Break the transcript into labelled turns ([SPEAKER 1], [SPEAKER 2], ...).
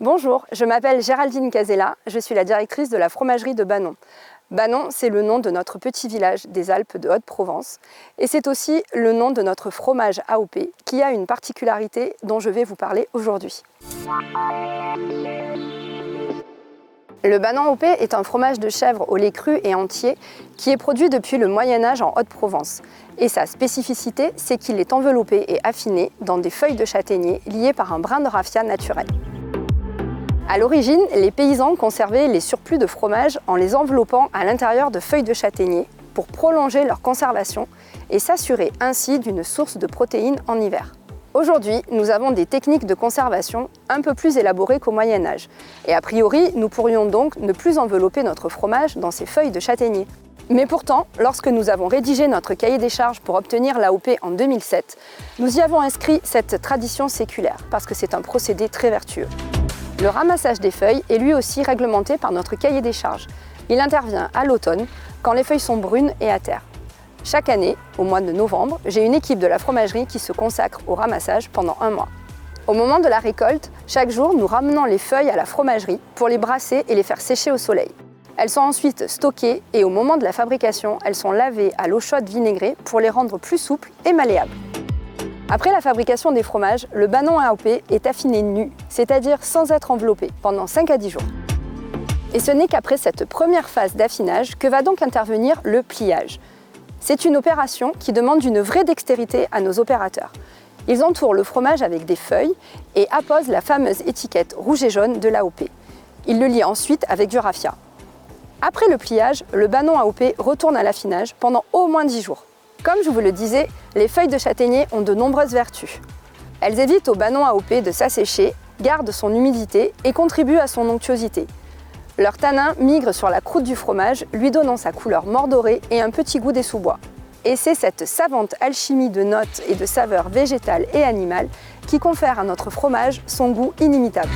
[SPEAKER 1] Bonjour, je m'appelle Géraldine Casella, je suis la directrice de la fromagerie de Banon. Banon, c'est le nom de notre petit village des Alpes de Haute-Provence et c'est aussi le nom de notre fromage AOP qui a une particularité dont je vais vous parler aujourd'hui. Le Banon AOP est un fromage de chèvre au lait cru et entier qui est produit depuis le Moyen-Âge en Haute-Provence. Et sa spécificité, c'est qu'il est enveloppé et affiné dans des feuilles de châtaignier liées par un brin de raffia naturel. À l'origine, les paysans conservaient les surplus de fromage en les enveloppant à l'intérieur de feuilles de châtaignier pour prolonger leur conservation et s'assurer ainsi d'une source de protéines en hiver. Aujourd'hui, nous avons des techniques de conservation un peu plus élaborées qu'au Moyen-Âge. Et a priori, nous pourrions donc ne plus envelopper notre fromage dans ces feuilles de châtaignier. Mais pourtant, lorsque nous avons rédigé notre cahier des charges pour obtenir l'AOP en 2007, nous y avons inscrit cette tradition séculaire, parce que c'est un procédé très vertueux. Le ramassage des feuilles est lui aussi réglementé par notre cahier des charges. Il intervient à l'automne, quand les feuilles sont brunes et à terre. Chaque année, au mois de novembre, j'ai une équipe de la fromagerie qui se consacre au ramassage pendant un mois. Au moment de la récolte, chaque jour, nous ramenons les feuilles à la fromagerie pour les brasser et les faire sécher au soleil. Elles sont ensuite stockées et au moment de la fabrication, elles sont lavées à l'eau chaude vinaigrée pour les rendre plus souples et malléables. Après la fabrication des fromages, le Banon AOP est affiné nu, c'est-à-dire sans être enveloppé, pendant 5 à 10 jours. Et ce n'est qu'après cette première phase d'affinage que va donc intervenir le pliage. C'est une opération qui demande une vraie dextérité à nos opérateurs. Ils entourent le fromage avec des feuilles et apposent la fameuse étiquette rouge et jaune de l'AOP. Ils le lient ensuite avec du raffia. Après le pliage, le Banon AOP retourne à l'affinage pendant au moins 10 jours. Comme je vous le disais, les feuilles de châtaignier ont de nombreuses vertus. Elles évitent au Banon AOP de s'assécher, gardent son humidité et contribuent à son onctuosité. Leur tanin migre sur la croûte du fromage, lui donnant sa couleur mordorée et un petit goût des sous-bois. Et c'est cette savante alchimie de notes et de saveurs végétales et animales qui confère à notre fromage son goût inimitable.